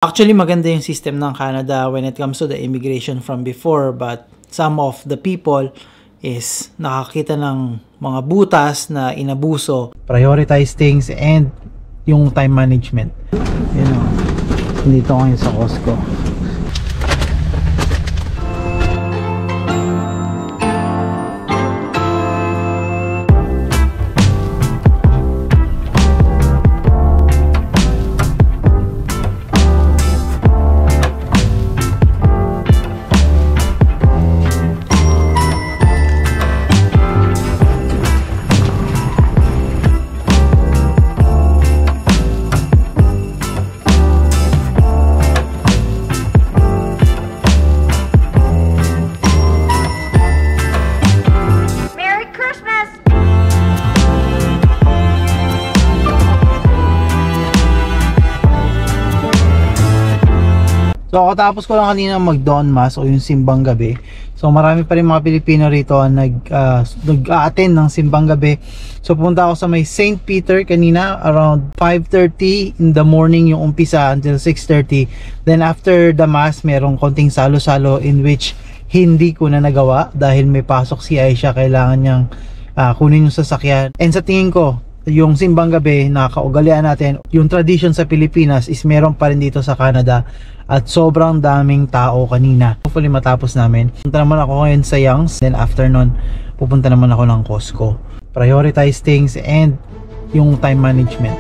Actually, maganda yung system ng Canada when it comes to the immigration from before, but some of the people is nakakita ng mga butas na inabuso. Prioritize things and yung time management. You know, dito ngayon sa Costco. So katapos ko lang kanina mag-dawn mass o yung simbang gabi. So marami pa rin mga Pilipino rito nag-a-attend ng simbang gabi. So pumunta ako sa may St. Peter kanina around 5:30 in the morning yung umpisa until 6:30. Then after the mass merong konting salo-salo in which hindi ko na nagawa dahil may pasok si Aisha, kailangan niyang kunin yung sasakyan. And sa tingin ko yung simbang gabi na kaugalian natin, yung tradition sa Pilipinas is meron pa rin dito sa Canada at sobrang daming tao kanina. Hopefully matapos namin. Punta naman ako ngayon sa Young's, then after nun pupunta naman ako ng Costco. Prioritize things and yung time management.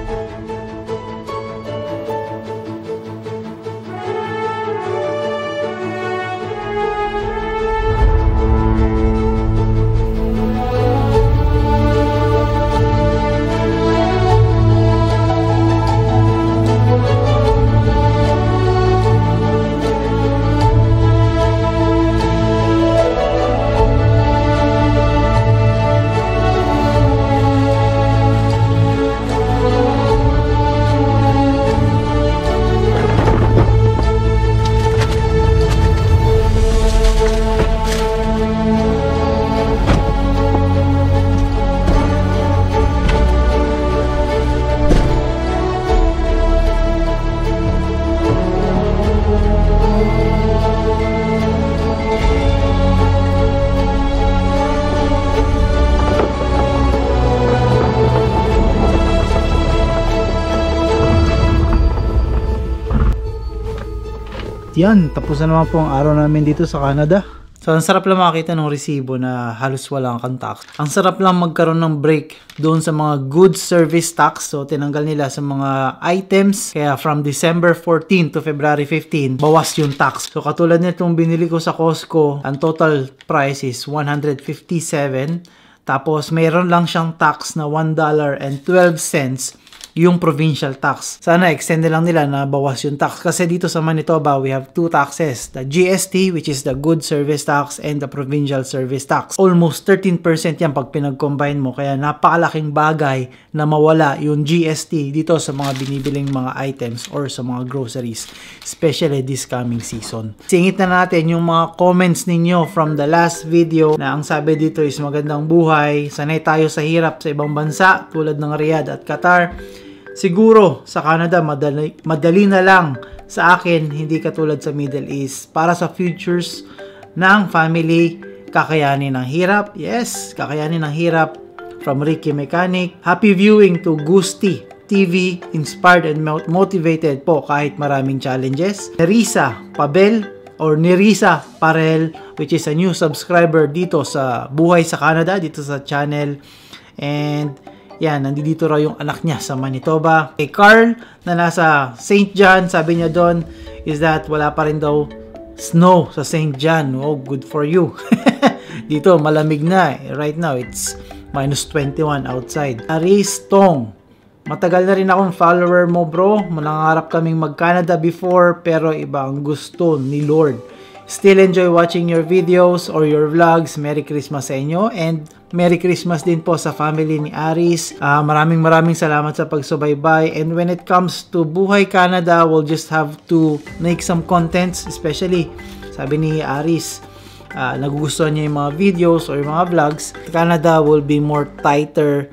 Yan, tapos na naman po ang araw namin dito sa Canada. So, ang sarap lang makita ng resibo na halos wala kang tax. Ang sarap lang magkaroon ng break doon sa mga goods service tax. So, tinanggal nila sa mga items. Kaya from December 14 to February 15, bawas yung tax. So, katulad nitong binili ko sa Costco, ang total price is $157. Tapos, mayroon lang siyang tax na $1.12 yung provincial tax. Sana extend lang nila na bawas yung tax. Kasi dito sa Manitoba, we have two taxes. The GST, which is the Goods Service Tax, and the Provincial Service Tax. Almost 13% yan pag pinag-combine mo. Kaya napakalaking bagay na mawala yung GST dito sa mga binibiling mga items or sa mga groceries. Especially this coming season. Singit na natin yung mga comments ninyo from the last video na ang sabi dito is magandang buhay. Sanay tayo sa hirap sa ibang bansa tulad ng Riyadh at Qatar. Siguro sa Canada madali na lang sa akin, hindi katulad sa Middle East. Para sa futures ng family, kakayanin ang hirap. Yes, kakayanin ang hirap. From Ricky Mechanic, happy viewing to Gusti TV, inspired and motivated po kahit maraming challenges. Nerisa Pabel or Nerisa Parel, which is a new subscriber dito sa Buhay sa Canada, dito sa channel. And yan, nandito raw yung anak niya sa Manitoba. Kay Carl na nasa St. John, sabi niya doon is that wala pa rin daw snow sa St. John. Oh, good for you. Dito malamig na. Right now it's -21 outside. Aris Tong, matagal na rin akong follower mo bro. Manangarap kaming mag-Canada before pero iba ang gusto ni Lord. Still enjoy watching your videos or your vlogs. Merry Christmas sa inyo and Merry Christmas din po sa family ni Aris. Maraming salamat sa pagsubaybay. And when it comes to Buhay Canada, we'll just have to make some contents. Especially, sabi ni Aris, nagugustuhan niya yung mga videos or yung mga vlogs. Canada will be more tighter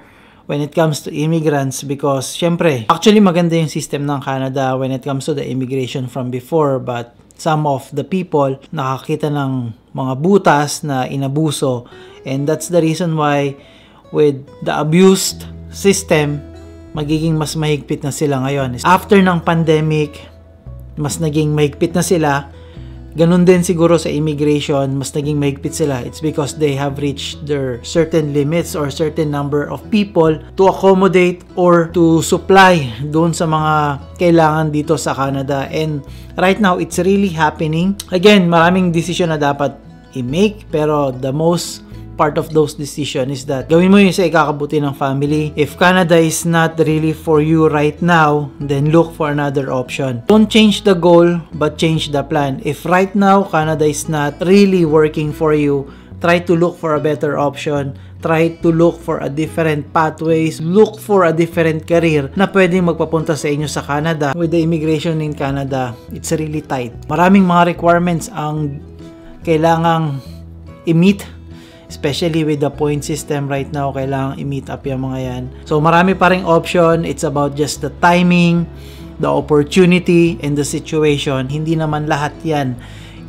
when it comes to immigrants because syempre, actually maganda yung system ng Canada when it comes to the immigration from before, but some of the people nakakita ng mga butas na inabuso, and that's the reason why with the abused system, magiging mas mahigpit na sila ngayon. After ng pandemic, mas naging mahigpit na sila. Ganun din siguro sa immigration, mas naging mahigpit sila. It's because they have reached their certain limits or certain number of people to accommodate or to supply doon sa mga kailangan dito sa Canada. And right now, it's really happening. Again, maraming decision na dapat i-make, pero the most part of those decisions is that gawin mo yung sa ikakabuti ng family. If Canada is not really for you right now, then look for another option. Don't change the goal, but change the plan. If right now Canada is not really working for you, try to look for a better option. Try to look for a different pathways. Look for a different career na pwedeng magpapunta sa inyo sa Canada. With the immigration in Canada, it's really tight. Maraming mga requirements ang kailangang i-meet. Especially with the point system right now, kailangan i-meet up yung mga yan. So, marami pa ring option. It's about just the timing, the opportunity, and the situation. Hindi naman lahat yan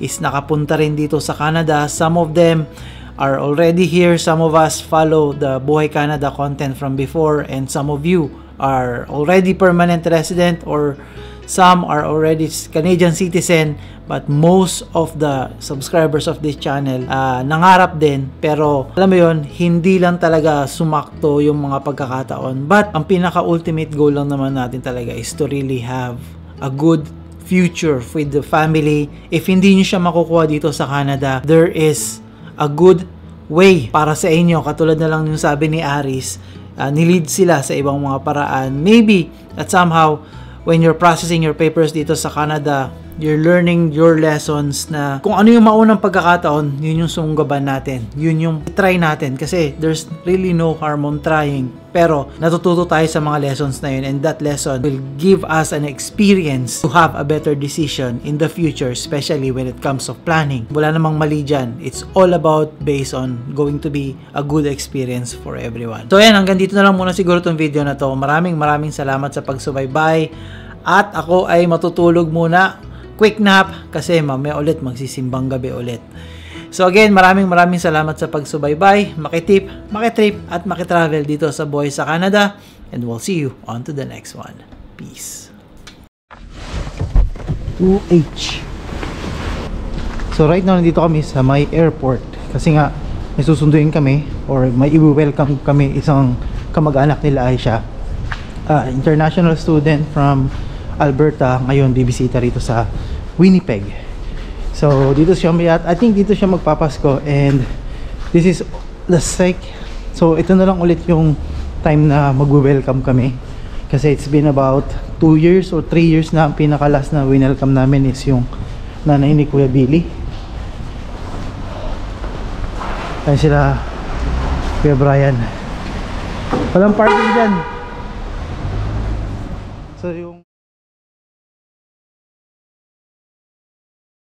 is nakapunta rin dito sa Canada. Some of them are already here. Some of us follow the Buhay Canada content from before, and some of you are already permanent resident or some are already Canadian citizen, but most of the subscribers of this channel nangarap din, pero alam mo yun, hindi lang talaga sumakto yung mga pagkakataon. But ang pinaka-ultimate goal lang naman natin talaga is to really have a good future with the family. If hindi nyo siya makukuha dito sa Canada, there is a good way para sa inyo. Katulad na lang yung sabi ni Aris, nilid sila sa ibang mga paraan. Maybe that somehow when you're processing your papers dito sa Canada, you're learning your lessons na kung ano yung maunang pagkakataon, yun yung sunggaban natin. Yun yung try natin kasi there's really no harm on trying. Pero natututo tayo sa mga lessons na yun, and that lesson will give us an experience to have a better decision in the future, especially when it comes of planning. Wala namang mali dyan. It's all about based on going to be a good experience for everyone. So yan, hanggang dito na lang muna siguro itong video na to. Maraming salamat sa pagsubaybay. At ako ay matutulog muna. Quick nap kasi mamaya ulit magsisimbang gabi ulit. So again, maraming salamat sa pagsubaybay, makitip, makitrip at makitravel dito sa Buhay sa Canada, and we'll see you on to the next one. Peace. 2H. So right now nandito kami sa may airport kasi nga may susunduin kami or may i-welcome kami isang kamag-anak nila Aisha, international student from Alberta, ngayon bibisita rito sa Winnipeg. So dito siya I think dito siya magpapasko, and this is the so ito na lang ulit yung time na mag-welcome kami kasi it's been about 2 years or 3 years na. Ang pinaka-last na winelcome namin is yung nanay ni Kuya Billy. Ayun sila Kuya Brian. Walang parking dyan. So yung